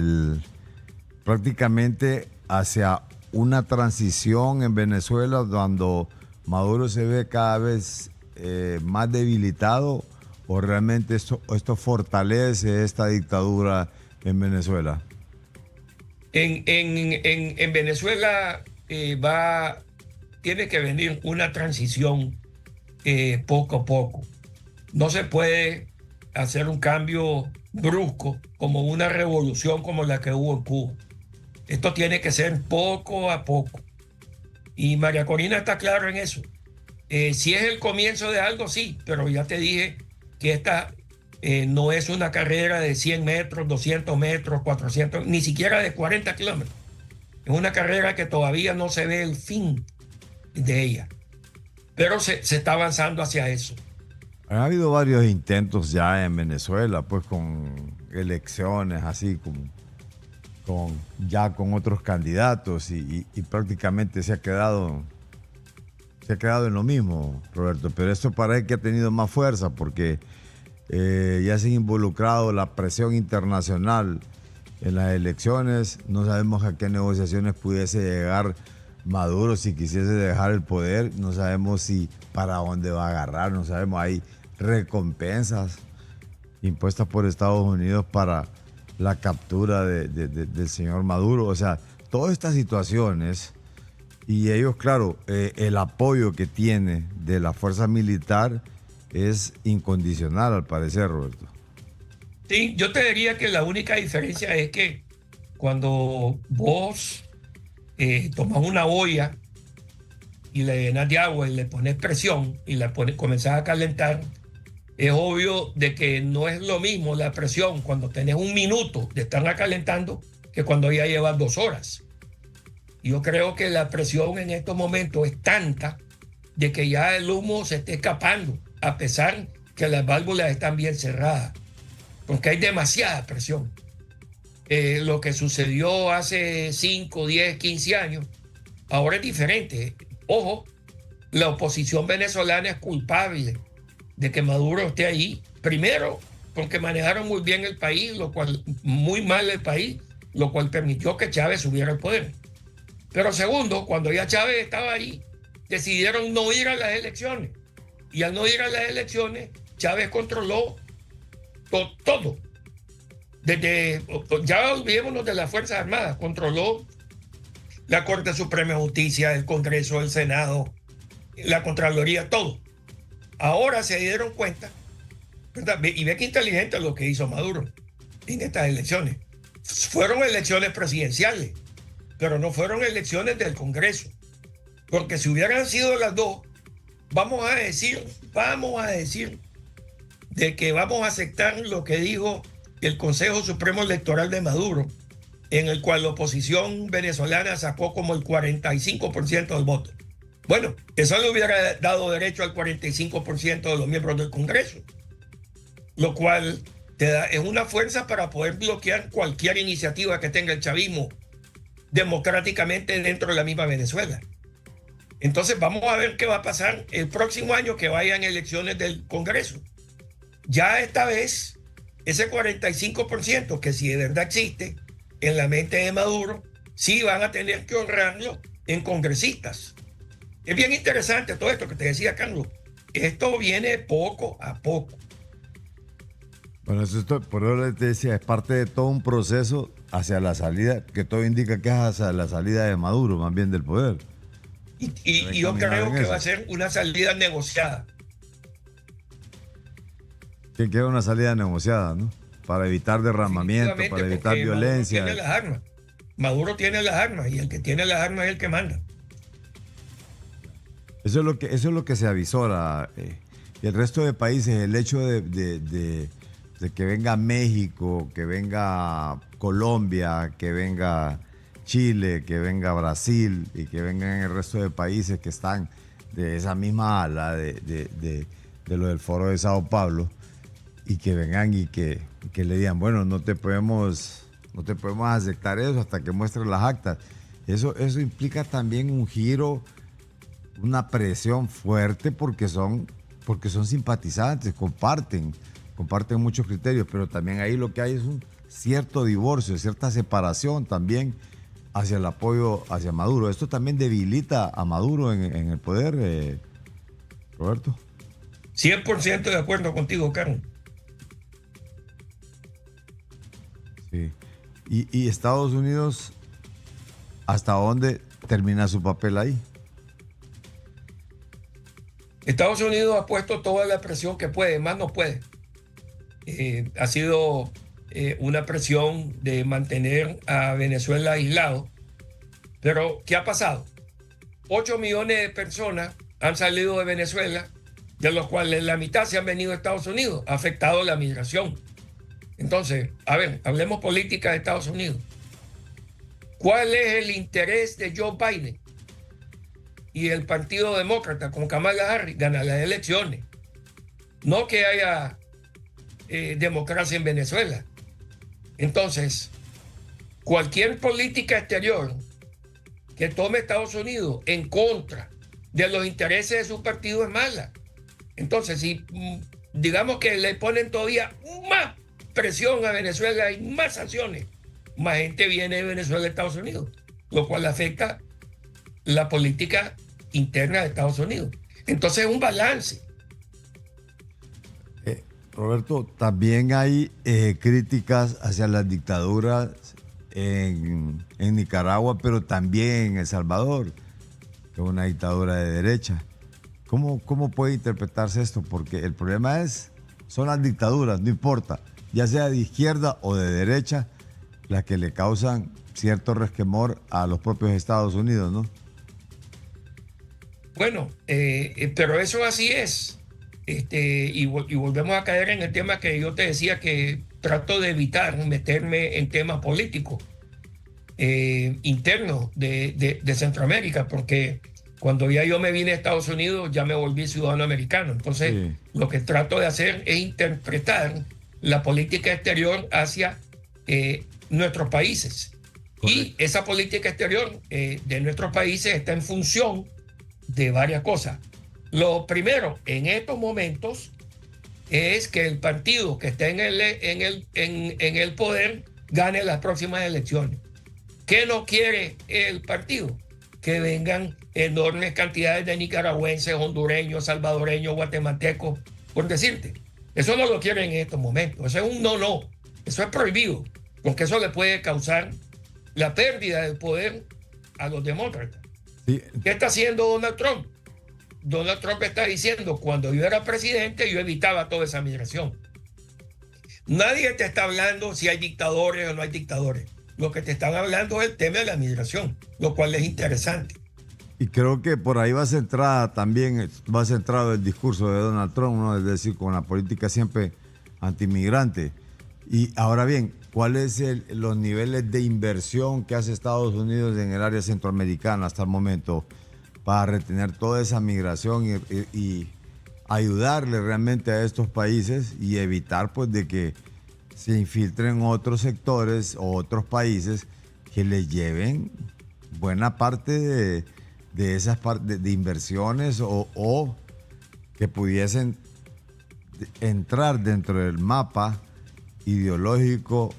prácticamente hacia una transición en Venezuela, cuando Maduro se ve cada vez más debilitado, o realmente esto fortalece esta dictadura en Venezuela? En Venezuela tiene que venir una transición poco a poco. No se puede hacer un cambio brusco como una revolución como la que hubo en Cuba. Esto tiene que ser poco a poco. Y María Corina está claro en eso. Si es el comienzo de algo, sí, pero ya te dije que esta no es una carrera de 100 metros, 200 metros, 400, ni siquiera de 40 kilómetros. Es una carrera que todavía no se ve el fin de ella, pero se está avanzando hacia eso. Ha habido varios intentos ya en Venezuela, pues con elecciones así, con otros candidatos, y prácticamente se ha quedado en lo mismo, Roberto. Pero esto parece que ha tenido más fuerza, porque ya se ha involucrado la presión internacional en las elecciones. No sabemos a qué negociaciones pudiese llegar Maduro si quisiese dejar el poder. No sabemos si para dónde va a agarrar, no sabemos. Hay recompensas impuestas por Estados Unidos para la captura del señor Maduro. O sea, todas estas situaciones, y ellos, claro, el apoyo que tiene de la fuerza militar es incondicional, al parecer, Roberto. Sí, yo te diría que la única diferencia es que cuando vos tomas una olla y le llenas de agua y le pones presión y comenzás a calentar, es obvio de que no es lo mismo la presión cuando tenés un minuto de estarla calentando que cuando ya lleva 2 horas. Yo creo que la presión en estos momentos es tanta de que ya el humo se esté escapando, a pesar que las válvulas están bien cerradas, porque hay demasiada presión. Lo que sucedió hace 5, 10, 15 años, ahora es diferente. Ojo, la oposición venezolana es culpable de que Maduro esté ahí. Primero, porque manejaron muy bien el país, muy mal el país, lo cual permitió que Chávez subiera al poder. Pero segundo, cuando ya Chávez estaba ahí, decidieron no ir a las elecciones. Y al no ir a las elecciones, Chávez controló todo. Ya olvidémonos de las Fuerzas Armadas, controló la Corte Suprema de Justicia, el Congreso, el Senado, la Contraloría, todo. Ahora se dieron cuenta, ¿verdad? Y ve qué inteligente lo que hizo Maduro en estas elecciones. Fueron elecciones presidenciales, pero no fueron elecciones del Congreso. Porque si hubieran sido las dos, vamos a decir de que vamos a aceptar lo que dijo el Consejo Supremo Electoral de Maduro, en el cual la oposición venezolana sacó como el 45% del voto. Bueno, eso le hubiera dado derecho al 45% de los miembros del Congreso, lo cual es una fuerza para poder bloquear cualquier iniciativa que tenga el chavismo democráticamente dentro de la misma Venezuela. Entonces vamos a ver qué va a pasar el próximo año que vayan elecciones del Congreso. Ya esta vez, ese 45% que si de verdad existe en la mente de Maduro, sí van a tener que honrarlo en congresistas. Es bien interesante todo esto que te decía, Carlos. Esto viene poco a poco. Bueno, por eso te decía, es parte de todo un proceso hacia la salida, que todo indica que es hacia la salida de Maduro, más bien del poder. Y yo creo que va a ser una salida negociada. Que queda una salida negociada, ¿no? Para evitar derramamiento, para evitar violencia. Maduro tiene las armas. Maduro tiene las armas y el que tiene las armas es el que manda. Eso es lo que se avisora. Y el resto de países, el hecho de que venga México, que venga Colombia, que venga Chile, que venga Brasil y que vengan el resto de países que están de esa misma ala de lo del Foro de Sao Paulo, y que vengan y que le digan, bueno, no te podemos aceptar eso hasta que muestres las actas. Eso implica también un giro, una presión fuerte, porque son simpatizantes, comparten muchos criterios, pero también ahí lo que hay es un cierto divorcio, cierta separación también hacia el apoyo hacia Maduro. Esto también debilita a Maduro en el poder, Roberto. 100% de acuerdo contigo, Carlos. Sí. ¿Y Estados Unidos, hasta dónde termina su papel ahí? Estados Unidos ha puesto toda la presión que puede, más no puede. Ha sido una presión de mantener a Venezuela aislado. Pero, ¿qué ha pasado? 8 millones de personas han salido de Venezuela, de los cuales la mitad se han venido a Estados Unidos. Ha afectado la migración. Entonces, a ver, hablemos política de Estados Unidos. ¿Cuál es el interés de Joe Biden y el Partido Demócrata con Kamala Harris? Ganar las elecciones. No que haya democracia en Venezuela. Entonces, cualquier política exterior que tome Estados Unidos en contra de los intereses de su partido es mala. Entonces, si digamos que le ponen todavía más presión a Venezuela y más sanciones, más gente viene de Venezuela a Estados Unidos, lo cual afecta la política interna de Estados Unidos. Entonces es un balance. Roberto, también hay críticas hacia las dictaduras en Nicaragua, pero también en El Salvador, que es una dictadura de derecha. ¿Cómo puede interpretarse esto? Porque el problema son las dictaduras, no importa, ya sea de izquierda o de derecha, las que le causan cierto resquemor a los propios Estados Unidos, ¿no? Bueno, pero eso así es. Y volvemos a caer en el tema que yo te decía, que trato de evitar meterme en temas políticos. internos de Centroamérica, porque cuando ya yo me vine a Estados Unidos ya me volví ciudadano americano. Entonces, Sí. lo que trato de hacer es interpretar la política exterior hacia nuestros países. Correcto. Y esa política exterior de nuestros países está en función de varias cosas. Lo primero, en estos momentos, es que el partido que esté en el poder gane las próximas elecciones. ¿Qué no quiere el partido? Que vengan enormes cantidades de nicaragüenses, hondureños, salvadoreños, guatemaltecos, por decirte. Eso no lo quieren en estos momentos. Eso es un no. Eso es prohibido, porque eso le puede causar la pérdida del poder a los demócratas. Sí. ¿Qué está haciendo Donald Trump? Donald Trump está diciendo, cuando yo era presidente, yo evitaba toda esa migración. Nadie te está hablando si hay dictadores o no hay dictadores. Lo que te están hablando es el tema de la migración, lo cual es interesante. Y creo que por ahí va centrada también, va centrado el discurso de Donald Trump, ¿no? Es decir, con la política siempre antimigrante. Y ahora bien, ¿cuáles son los niveles de inversión que hace Estados Unidos en el área centroamericana hasta el momento para retener toda esa migración y ayudarle realmente a estos países y evitar pues de que se infiltren otros sectores o otros países que les lleven buena parte de esas de inversiones o que pudiesen entrar dentro del mapa ideológico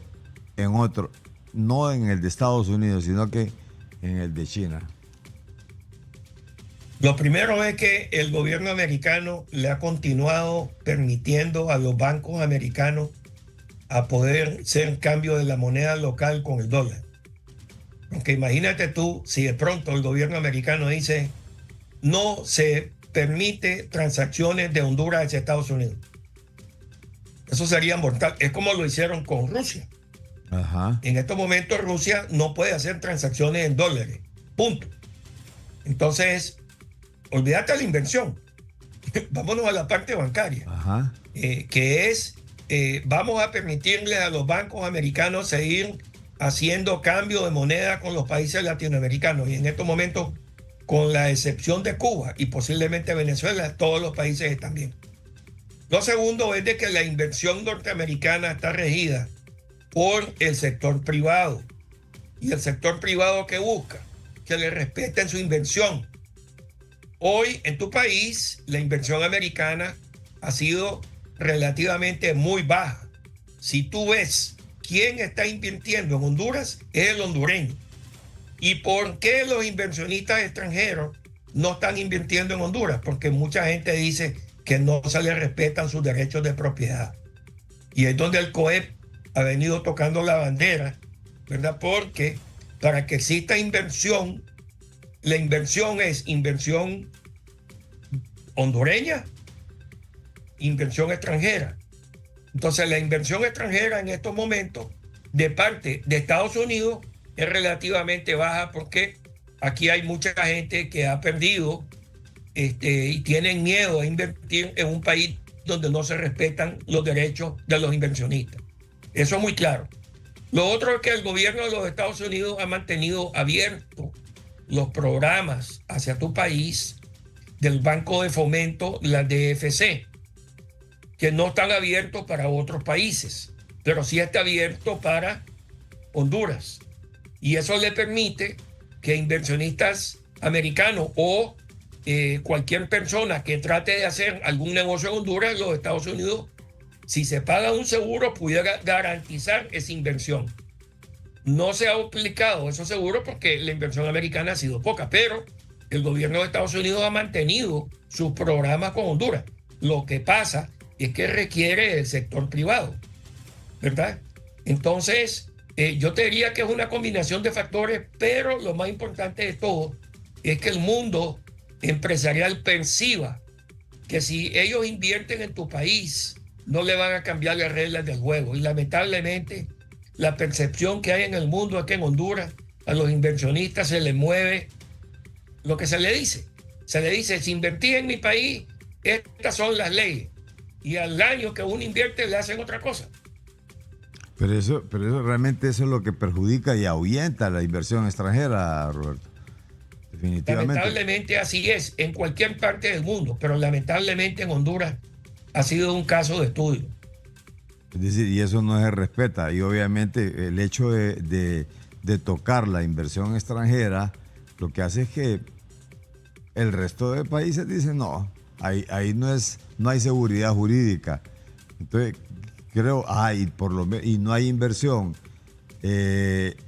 en otro, no en el de Estados Unidos, sino que en el de China? Lo primero es que el gobierno americano le ha continuado permitiendo a los bancos americanos a poder hacer cambio de la moneda local con el dólar. Porque imagínate tú, si de pronto el gobierno americano dice no se permite transacciones de Honduras hacia Estados Unidos. Eso sería mortal. Es como lo hicieron con Rusia. Ajá. En estos momentos Rusia no puede hacer transacciones en dólares. Punto. Entonces, olvídate de la inversión. Vámonos a la parte bancaria. Ajá. Que es, vamos a permitirle a los bancos americanos seguir haciendo cambio de moneda con los países latinoamericanos. Y en estos momentos, con la excepción de Cuba y posiblemente Venezuela, todos los países están bien. Lo segundo es de que la inversión norteamericana está regida por el sector privado. Y el sector privado que busca que le respeten su inversión. Hoy en tu país la inversión americana ha sido relativamente muy baja. Si tú ves quién está invirtiendo en Honduras, es el hondureño. ¿Y por qué los inversionistas extranjeros no están invirtiendo en Honduras? Porque mucha gente dice que no se les respetan sus derechos de propiedad. Y es donde el COEP ha venido tocando la bandera, ¿verdad? Porque para que exista inversión, la inversión es inversión hondureña, inversión extranjera. Entonces la inversión extranjera en estos momentos de parte de Estados Unidos es relativamente baja porque aquí hay mucha gente que ha perdido y tienen miedo a invertir en un país donde no se respetan los derechos de los inversionistas. Eso es muy claro. Lo otro es que el gobierno de los Estados Unidos ha mantenido abiertos los programas hacia tu país del Banco de Fomento, la DFC, que no están abiertos para otros países, pero sí está abierto para Honduras. Y eso le permite que inversionistas americanos o cualquier persona que trate de hacer algún negocio en Honduras, los Estados Unidos, si se paga un seguro, pudiera garantizar esa inversión. No se ha aplicado esos seguros porque la inversión americana ha sido poca, pero el gobierno de Estados Unidos ha mantenido sus programas con Honduras. Lo que pasa es que requiere el sector privado, ¿verdad? Entonces, yo te diría que es una combinación de factores, pero lo más importante de todo es que el mundo empresarial perciba que si ellos invierten en tu país, no le van a cambiar las reglas del juego. Y lamentablemente, la percepción que hay en el mundo es que en Honduras a los inversionistas se les mueve lo que se le dice. Se le dice, si invertí en mi país, estas son las leyes. Y al año que uno invierte le hacen otra cosa. Pero realmente eso es lo que perjudica y ahuyenta la inversión extranjera, Roberto. Definitivamente. Lamentablemente así es en cualquier parte del mundo, pero lamentablemente en Honduras ha sido un caso de estudio. Es decir, y eso no se respeta. Y obviamente el hecho de tocar la inversión extranjera, lo que hace es que el resto de países dicen, no, ahí no hay seguridad jurídica. Entonces, creo, y no hay inversión.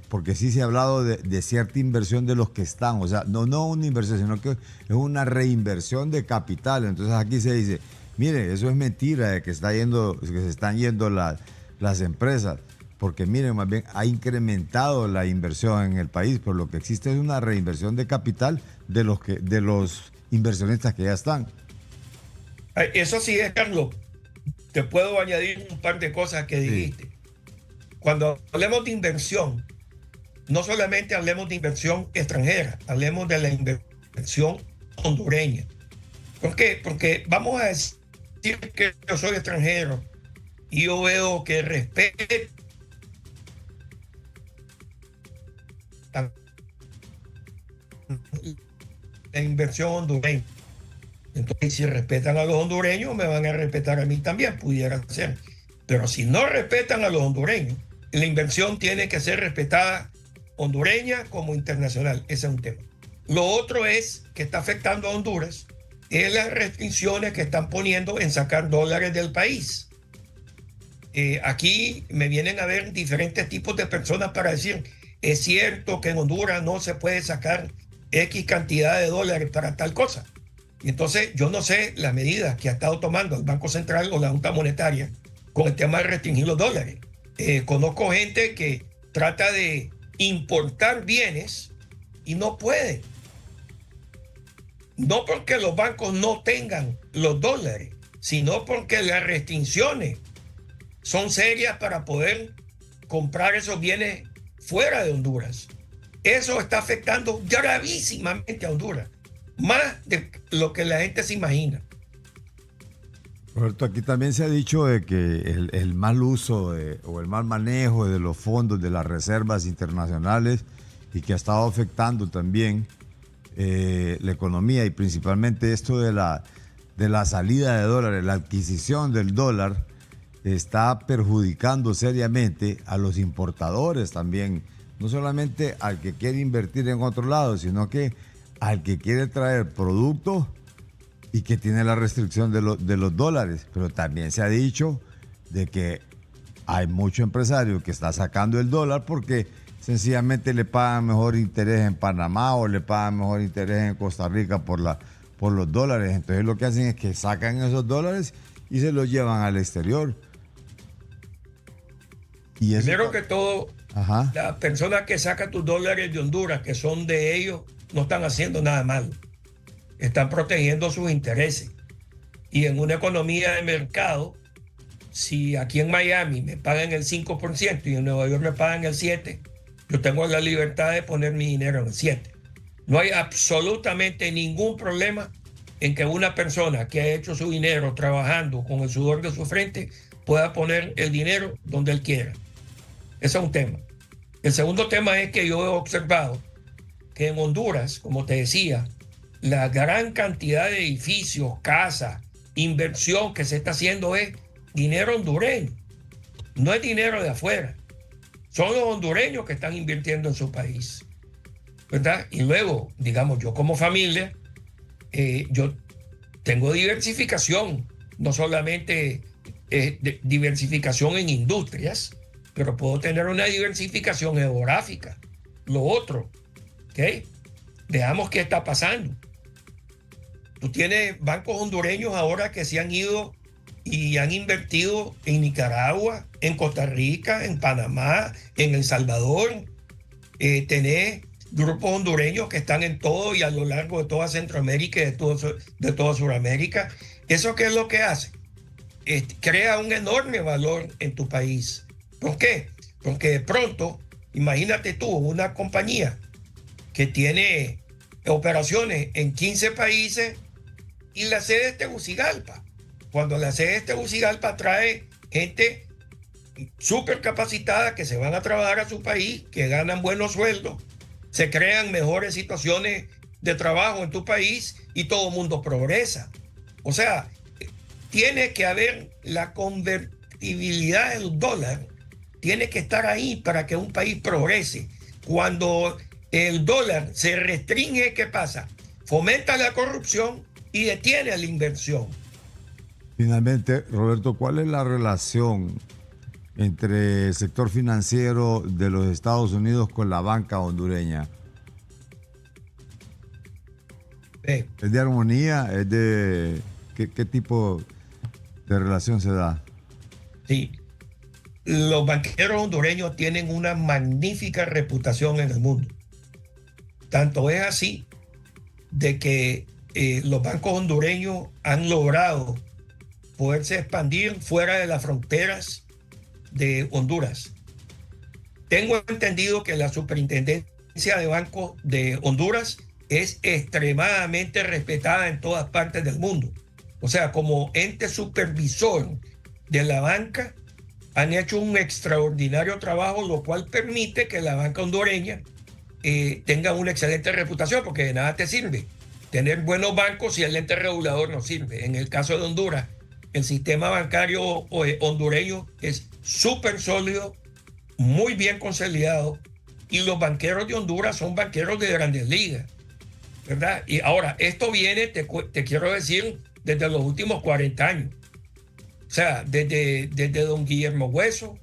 Porque sí se ha hablado de cierta inversión de los que están, o sea, no una inversión, sino que es una reinversión de capital. Entonces aquí se dice, mire, eso es mentira de que se están yendo las empresas, porque miren, más bien ha incrementado la inversión en el país, pero lo que existe es una reinversión de capital de los inversionistas que ya están. Eso sí es, Carlos. Te puedo añadir un par de cosas que dijiste. Sí. Cuando hablemos de inversión, no solamente hablemos de inversión extranjera, hablemos de la inversión hondureña. ¿Por qué? Porque vamos a decir que yo soy extranjero y yo veo que respetan la inversión hondureña. Entonces, si respetan a los hondureños, me van a respetar a mí también, pudiera ser. Pero si no respetan a los hondureños, la inversión tiene que ser respetada hondureña como internacional. Ese es un tema. Lo otro es que está afectando a Honduras es las restricciones que están poniendo en sacar dólares del país. Aquí me vienen a ver diferentes tipos de personas para decir, es cierto que en Honduras no se puede sacar X cantidad de dólares para tal cosa. Y entonces yo no sé las medidas que ha estado tomando el Banco Central o la Junta Monetaria con el tema de restringir los dólares. Conozco gente que trata de importar bienes y no puede. No porque los bancos no tengan los dólares, sino porque las restricciones son serias para poder comprar esos bienes fuera de Honduras. Eso está afectando gravísimamente a Honduras, más de lo que la gente se imagina. Roberto, aquí también se ha dicho de que el mal uso o el mal manejo de los fondos de las reservas internacionales y que ha estado afectando también la economía y principalmente esto de la salida de dólares, la adquisición del dólar, está perjudicando seriamente a los importadores también, no solamente al que quiere invertir en otro lado, sino que al que quiere traer productos y que tiene la restricción de los dólares. Pero también se ha dicho de que hay mucho empresario que está sacando el dólar porque sencillamente le pagan mejor interés en Panamá o le pagan mejor interés en Costa Rica por los dólares. Entonces lo que hacen es que sacan esos dólares y se los llevan al exterior. Y eso, primero que todo, las personas que sacan tus dólares de Honduras, que son de ellos, no están haciendo nada malo. Están protegiendo sus intereses. Y en una economía de mercado, si aquí en Miami me pagan el 5% y en Nueva York me pagan el 7%, yo tengo la libertad de poner mi dinero en el 7%. No hay absolutamente ningún problema en que una persona que ha hecho su dinero trabajando con el sudor de su frente pueda poner el dinero donde él quiera. Ese es un tema. El segundo tema es que yo he observado que en Honduras, como te decía, la gran cantidad de edificios, casas, inversión que se está haciendo es dinero hondureño. No es dinero de afuera. Son los hondureños que están invirtiendo en su país, ¿verdad? Y luego, digamos, yo como familia, yo tengo diversificación, no solamente diversificación en industrias, pero puedo tener una diversificación geográfica. Lo otro, ¿ok? Veamos qué está pasando. Tú tienes bancos hondureños ahora que se han ido y han invertido en Nicaragua, en Costa Rica, en Panamá, en El Salvador. Tenés grupos hondureños que están en todo y a lo largo de toda Centroamérica y de toda Sudamérica. ¿Eso qué es lo que hace? Crea un enorme valor en tu país. ¿Por qué? Porque de pronto, imagínate tú, una compañía que tiene operaciones en 15 países y la sede es Tegucigalpa. Cuando la sede es Tegucigalpa trae gente súper capacitadas que se van a trabajar a su país, que ganan buenos sueldos, se crean mejores situaciones de trabajo en tu país y todo el mundo progresa. O sea, tiene que haber la convertibilidad del dólar, tiene que estar ahí para que un país progrese. Cuando el dólar se restringe, ¿qué pasa? Fomenta la corrupción y detiene la inversión. Finalmente, Roberto, ¿cuál es la relación entre el sector financiero de los Estados Unidos con la banca hondureña? ¿Es de armonía? ¿Es de qué tipo de relación se da? Sí, los banqueros hondureños tienen una magnífica reputación en el mundo. Tanto es así de que los bancos hondureños han logrado poderse expandir fuera de las fronteras de Honduras. Tengo entendido que la superintendencia de bancos de Honduras es extremadamente respetada en todas partes del mundo. O sea, como ente supervisor de la banca, han hecho un extraordinario trabajo, lo cual permite que la banca hondureña tenga una excelente reputación, porque de nada te sirve tener buenos bancos si el ente regulador no sirve. En el caso de Honduras, el sistema bancario hondureño es súper sólido, muy bien consolidado, y los banqueros de Honduras son banqueros de grandes ligas, ¿verdad? Y ahora, esto viene, te quiero decir, desde los últimos 40 años. O sea, desde don Guillermo Hueso,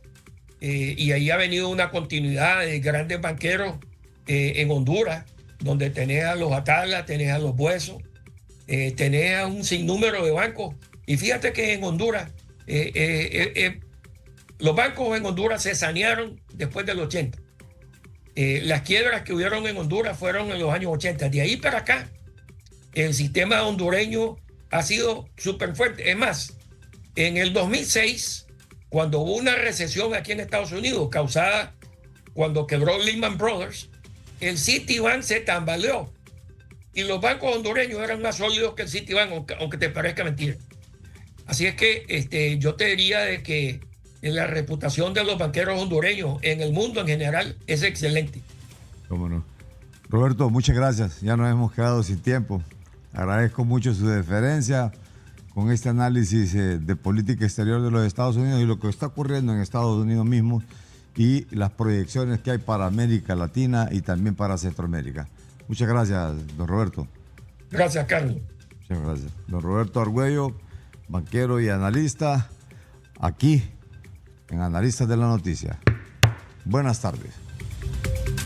y ahí ha venido una continuidad de grandes banqueros en Honduras, donde tenés a los Atala, tenés a los Huesos, tenés a un sinnúmero de bancos. Y fíjate que en Honduras, los bancos en Honduras se sanearon después del 80. Las quiebras que hubieron en Honduras fueron en los años 80. De ahí para acá, el sistema hondureño ha sido súper fuerte. Es más, en el 2006, cuando hubo una recesión aquí en Estados Unidos, causada cuando quebró Lehman Brothers, el Citibank se tambaleó. Y los bancos hondureños eran más sólidos que el Citibank, aunque te parezca mentira. Así es que yo te diría de que la reputación de los banqueros hondureños en el mundo en general es excelente. ¿Cómo no? Roberto, muchas gracias. Ya nos hemos quedado sin tiempo. Agradezco mucho su deferencia con este análisis de política exterior de los Estados Unidos y lo que está ocurriendo en Estados Unidos mismo y las proyecciones que hay para América Latina y también para Centroamérica. Muchas gracias, don Roberto. Gracias, Carlos. Muchas gracias. Don Roberto Argüello, banquero y analista, aquí en Analistas de la Noticia. Buenas tardes.